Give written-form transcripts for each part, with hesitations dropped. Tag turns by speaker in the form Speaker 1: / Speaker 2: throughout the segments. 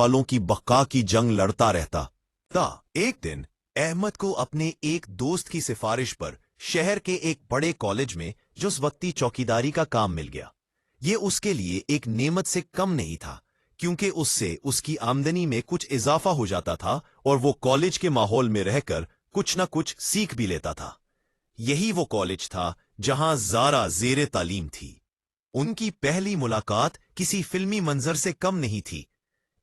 Speaker 1: वालों की बक्का की जंग लड़ता रहता था। एक दिन अहमद को अपने एक दोस्त की सिफारिश पर शहर के एक बड़े कॉलेज में उस वक्ती चौकीदारी का काम मिल गया। ये उसके लिए एक नेमत से कम नहीं था, क्योंकि उससे उसकी आमदनी में कुछ इजाफा हो जाता था और वो कॉलेज के माहौल में रहकर कुछ न कुछ सीख भी लेता था। यही वो कॉलेज था जहां ज़ारा ज़ेरे तालीम थी। उनकी पहली मुलाकात किसी फिल्मी मंजर से कम नहीं थी।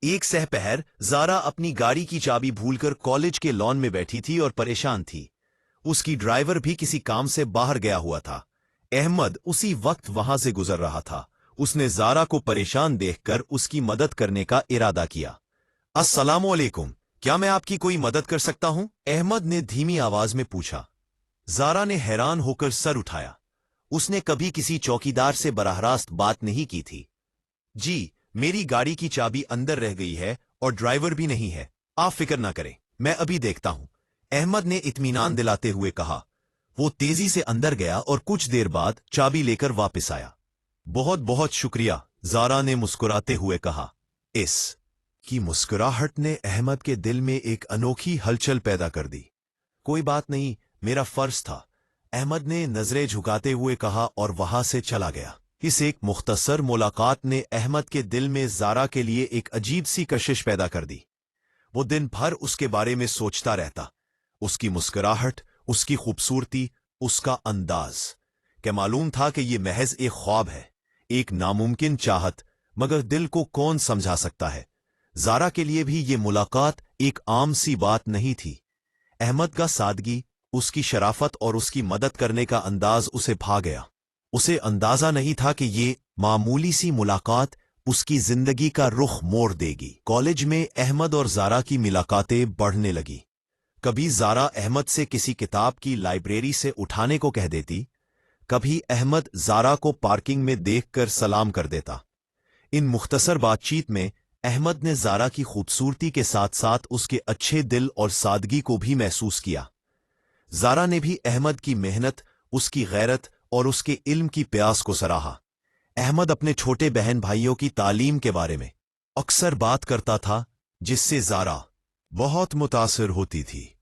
Speaker 1: एक सहपहर ज़ारा अपनी गाड़ी की चाबी भूलकर कॉलेज के लॉन में बैठी थी और परेशान थी। उसकी ड्राइवर भी किसी काम से बाहर गया हुआ था। अहमद उसी वक्त वहां से गुजर रहा था। उसने ज़ारा को परेशान देखकर उसकी मदद करने का इरादा किया। अस्सलामुअलैकुम, क्या मैं आपकी कोई मदद कर सकता हूं? अहमद ने धीमी आवाज में पूछा। ज़ारा ने हैरान होकर सर उठाया। उसने कभी किसी चौकीदार से बराह रास्त बात नहीं की थी। जी, मेरी गाड़ी की चाबी अंदर रह गई है और ड्राइवर भी नहीं है। आप फिक्र ना करें, मैं अभी देखता हूं, अहमद ने इत्मीनान दिलाते हुए कहा। वो तेजी से अंदर गया और कुछ देर बाद चाबी लेकर वापस आया। बहुत बहुत शुक्रिया, ज़ारा ने मुस्कुराते हुए कहा। इस की मुस्कुराहट ने अहमद के दिल में एक अनोखी हलचल पैदा कर दी। कोई बात नहीं, मेरा फर्ज था, अहमद ने नजरें झुकाते हुए कहा और वहां से चला गया। इस एक मुख्तसर मुलाकात ने अहमद के दिल में ज़ारा के लिए एक अजीब सी कशिश पैदा कर दी। वो दिन भर उसके बारे में सोचता रहता। उसकी मुस्कुराहट, उसकी खूबसूरती, उसका अंदाज। क्या मालूम था कि ये महज एक ख्वाब है, एक नामुमकिन चाहत, मगर दिल को कौन समझा सकता है। ज़ारा के लिए भी ये मुलाकात एक आम सी बात नहीं थी। अहमद का सादगी, उसकी शराफत और उसकी मदद करने का अंदाज उसे भा गया। उसे अंदाजा नहीं था कि ये मामूली सी मुलाकात उसकी जिंदगी का रुख मोड़ देगी। कॉलेज में अहमद और ज़ारा की मुलाकातें बढ़ने लगी। कभी ज़ारा अहमद से किसी किताब की लाइब्रेरी से उठाने को कह देती, कभी अहमद ज़ारा को पार्किंग में देखकर सलाम कर देता। इन मुख्तसर बातचीत में अहमद ने ज़ारा की खूबसूरती के साथ साथ उसके अच्छे दिल और सादगी को भी महसूस किया। ज़ारा ने भी अहमद की मेहनत, उसकी गैरत और उसके इल्म की प्यास को सराहा। अहमद अपने छोटे बहन भाइयों की तालीम के बारे में अक्सर बात करता था, जिससे ज़ारा बहुत मुतासिर होती थी।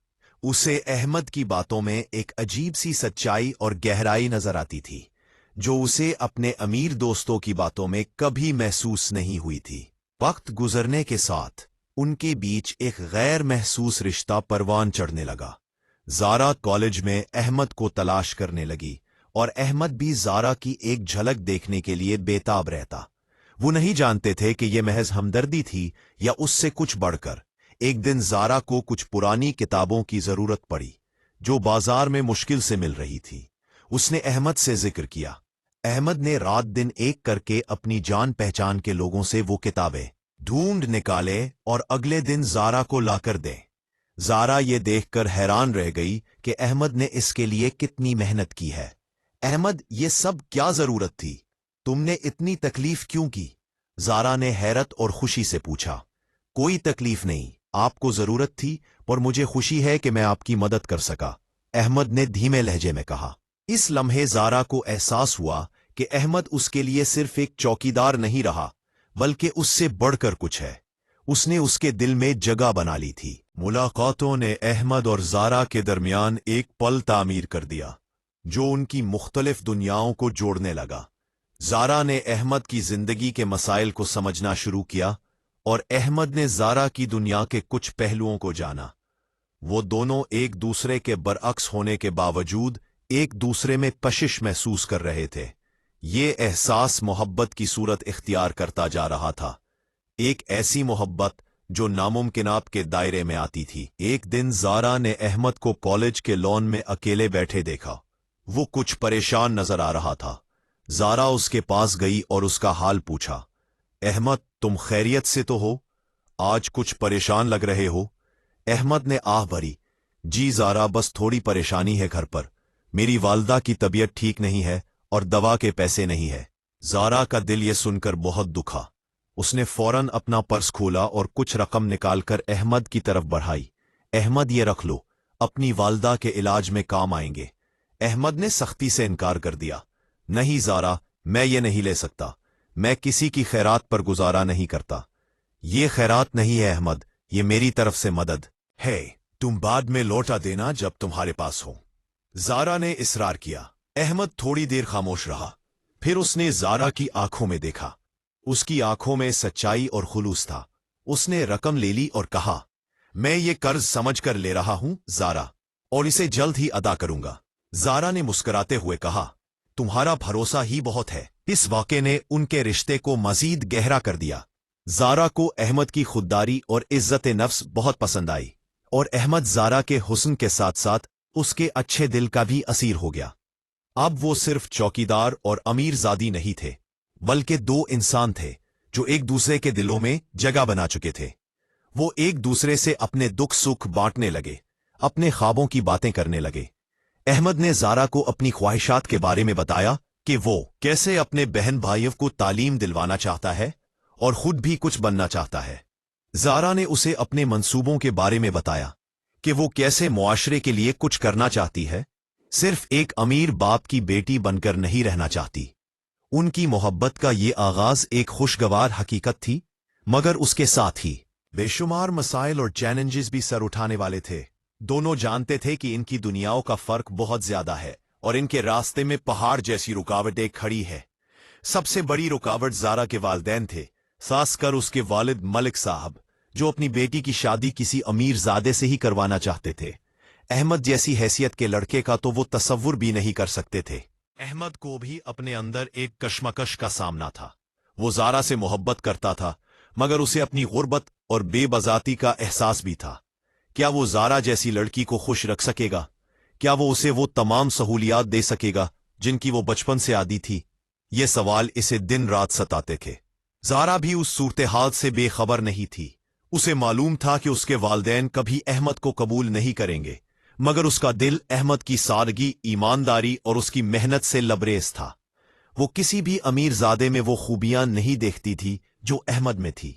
Speaker 1: उसे अहमद की बातों में एक अजीब सी सच्चाई और गहराई नजर आती थी, जो उसे अपने अमीर दोस्तों की बातों में कभी महसूस नहीं हुई थी। वक्त गुजरने के साथ उनके बीच एक गैर महसूस रिश्ता परवान चढ़ने लगा। ज़ारा कॉलेज में अहमद को तलाश करने लगी और अहमद भी ज़ारा की एक झलक देखने के लिए बेताब रहता। वो नहीं जानते थे कि यह महज हमदर्दी थी या उससे कुछ बढ़कर। एक दिन ज़ारा को कुछ पुरानी किताबों की जरूरत पड़ी, जो बाजार में मुश्किल से मिल रही थी। उसने अहमद से जिक्र किया। अहमद ने रात दिन एक करके अपनी जान पहचान के लोगों से वो किताबें ढूंढ निकाले और अगले दिन ज़ारा को लाकर दे। ज़ारा ये देखकर हैरान रह गई कि अहमद ने इसके लिए कितनी मेहनत की है। अहमद, ये सब क्या जरूरत थी? तुमने इतनी तकलीफ क्यों की? ज़ारा ने हैरत और खुशी से पूछा। कोई तकलीफ नहीं, आपको जरूरत थी और मुझे खुशी है कि मैं आपकी मदद कर सका, अहमद ने धीमे लहजे में कहा। इस लम्हे ज़ारा को एहसास हुआ कि अहमद उसके लिए सिर्फ एक चौकीदार नहीं रहा, बल्कि उससे बढ़कर कुछ है। उसने उसके दिल में जगह बना ली थी। मुलाकातों ने अहमद और ज़ारा के दरमियान एक पल तामीर कर दिया, जो उनकी मुख्तलिफ दुनियाओं को जोड़ने लगा। ज़ारा ने अहमद की जिंदगी के मसाइल को समझना शुरू किया और अहमद ने ज़ारा की दुनिया के कुछ पहलुओं को जाना। वो दोनों एक दूसरे के बरअक्स होने के बावजूद एक दूसरे में कशिश महसूस कर रहे थे। ये एहसास मोहब्बत की सूरत इख्तियार करता जा रहा था, एक ऐसी मोहब्बत जो नामुमकिनात के दायरे में आती थी। एक दिन ज़ारा ने अहमद को कॉलेज के लॉन में अकेले बैठे देखा। वो कुछ परेशान नजर आ रहा था। ज़ारा उसके पास गई और उसका हाल पूछा। अहमद, तुम खैरियत से तो हो? आज कुछ परेशान लग रहे हो। अहमद ने आह भरी। जी ज़ारा, बस थोड़ी परेशानी है घर पर। मेरी वालदा की तबीयत ठीक नहीं है और दवा के पैसे नहीं है। ज़ारा का दिल ये सुनकर बहुत दुखा। उसने फौरन अपना पर्स खोला और कुछ रकम निकालकर अहमद की तरफ बढ़ाई। अहमद, ये रख लो, अपनी वालदा के इलाज में काम आएंगे। अहमद ने सख्ती से इनकार कर दिया। नहीं ज़ारा, मैं ये नहीं ले सकता। मैं किसी की खैरात पर गुजारा नहीं करता। ये खैरात नहीं है अहमद, ये मेरी तरफ से मदद है, तुम बाद में लौटा देना जब तुम्हारे पास हो। जारा ने इसरार किया। अहमद थोड़ी देर खामोश रहा, फिर उसने जारा की आंखों में देखा। उसकी आंखों में सच्चाई और खुलूस था। उसने रकम ले ली और कहा, मैं ये कर्ज समझकर ले रहा हूं जारा, और इसे जल्द ही अदा करूंगा। जारा ने मुस्कुराते हुए कहा, तुम्हारा भरोसा ही बहुत है। इस वाक़े ने उनके रिश्ते को मजीद गहरा कर दिया। जारा को अहमद की खुददारी और इज्जत नफ्स बहुत पसंद आई, और अहमद जारा के हुस्न के साथ साथ उसके अच्छे दिल का भी असीर हो गया। अब वो सिर्फ चौकीदार और अमीरजादी नहीं थे, बल्कि दो इंसान थे जो एक दूसरे के दिलों में जगह बना चुके थे। वो एक दूसरे से अपने दुख सुख बांटने लगे, अपने ख्वाबों की बातें करने लगे। अहमद ने जारा को अपनी ख्वाहिशात के बारे में बताया कि वो कैसे अपने बहन भाइयों को तालीम दिलवाना चाहता है और खुद भी कुछ बनना चाहता है। जारा ने उसे अपने मंसूबों के बारे में बताया कि वो कैसे मुआशरे के लिए कुछ करना चाहती है, सिर्फ एक अमीर बाप की बेटी बनकर नहीं रहना चाहती। उनकी मोहब्बत का ये आगाज एक खुशगवार हकीकत थी, मगर उसके साथ ही बेशुमार मसाइल और चैलेंजेस भी सर उठाने वाले थे। दोनों जानते थे कि इनकी दुनियाओं का फर्क बहुत ज्यादा है और इनके रास्ते में पहाड़ जैसी रुकावटें खड़ी है। सबसे बड़ी रुकावट जारा के वालिदैन थे, खासकर उसके वालिद मलिक साहब, जो अपनी बेटी की शादी किसी अमीरजादे से ही करवाना चाहते थे। अहमद जैसी हैसियत के लड़के का तो वो तसव्वुर भी नहीं कर सकते थे। अहमद को भी अपने अंदर एक कश्मकश का सामना था। वो जारा से मोहब्बत करता था, मगर उसे अपनी गुर्बत और बेबजाती का एहसास भी था। क्या वो जारा जैसी लड़की को खुश रख सकेगा? क्या वो उसे वो तमाम सहूलियात दे सकेगा जिनकी वो बचपन से आदी थी? ये सवाल इसे दिन रात सताते थे। जारा भी उस सूरत हाल से बेखबर नहीं थी। उसे मालूम था कि उसके वालिदैन कभी अहमद को कबूल नहीं करेंगे, मगर उसका दिल अहमद की सादगी, ईमानदारी और उसकी मेहनत से लबरेज था। वो किसी भी अमीरजादे में वो खूबियां नहीं देखती थी जो अहमद में थी।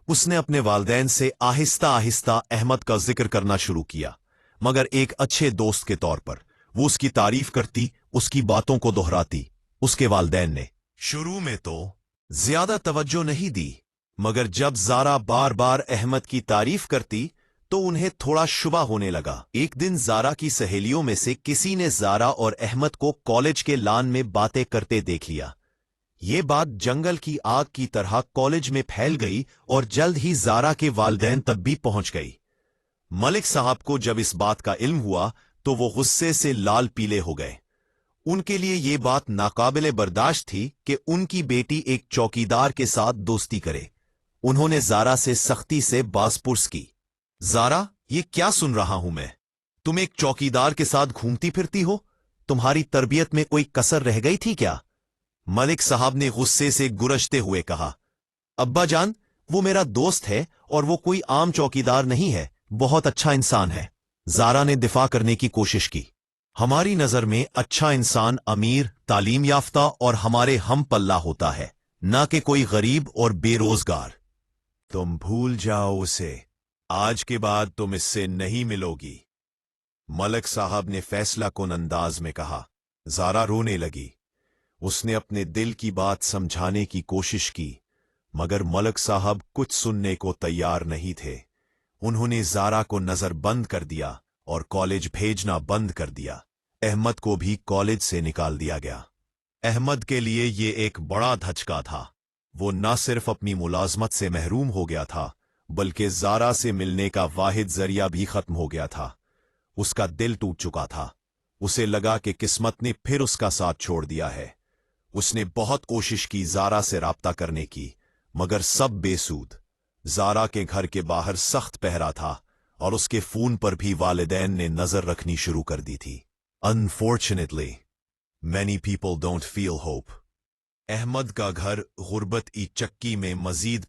Speaker 1: उसने अपने वालिदैन से आहिस्ता आहिस्ता अहमद का जिक्र करना शुरू किया, मगर एक अच्छे दोस्त के तौर पर। वो उसकी तारीफ करती, उसकी बातों को दोहराती। उसके वालिदैन ने शुरू में तो ज्यादा तवज्जो नहीं दी, मगर जब जारा बार बार अहमद की तारीफ करती तो उन्हें थोड़ा शुबा होने लगा। एक दिन जारा की सहेलियों में से किसी ने जारा और अहमद को कॉलेज के लान में बातें करते देख लिया। ये बात जंगल की आग की तरह कॉलेज में फैल गई और जल्द ही जारा के वालिदैन तक भी पहुंच गई। मलिक साहब को जब इस बात का इल्म हुआ तो वो गुस्से से लाल पीले हो गए। उनके लिए ये बात नाकाबिले बर्दाश्त थी कि उनकी बेटी एक चौकीदार के साथ दोस्ती करे। उन्होंने जारा से सख्ती से बासपुर्स की, जारा, ये क्या सुन रहा हूं मैं? तुम एक चौकीदार के साथ घूमती फिरती हो? तुम्हारी तरबियत में कोई कसर रह गई थी क्या? मलिक साहब ने गुस्से से गुरजते हुए कहा, अब्बा जान, वो मेरा दोस्त है और वो कोई आम चौकीदार नहीं है, बहुत अच्छा इंसान है। जारा ने दिफा करने की कोशिश की। हमारी नजर में अच्छा इंसान अमीर, तालीम याफ्ता और हमारे हम पल्ला होता है, ना कि कोई गरीब और बेरोजगार। तुम भूल जाओ उसे, आज के बाद तुम इससे नहीं मिलोगी, मलिक साहब ने फैसला कुन अंदाज में कहा। जारा रोने लगी। उसने अपने दिल की बात समझाने की कोशिश की, मगर मलिक साहब कुछ सुनने को तैयार नहीं थे। उन्होंने जारा को नजरबंद कर दिया और कॉलेज भेजना बंद कर दिया। अहमद को भी कॉलेज से निकाल दिया गया। अहमद के लिए ये एक बड़ा धचका था। वो न सिर्फ अपनी मुलाजमत से महरूम हो गया था, बल्कि जारा से मिलने का वाहिद जरिया भी खत्म हो गया था। उसका दिल टूट चुका था। उसे लगा कि किस्मत ने फिर उसका साथ छोड़ दिया है। उसने बहुत कोशिश की जारा से राब्ता करने की, मगर सब बेसूद। जारा के घर के बाहर सख्त पहरा था और उसके फोन पर भी वालिदैन ने नजर रखनी शुरू कर दी थी। Unfortunately, many people don't feel hope. Ahmad का घर गुर्बत की चक्की में मजीद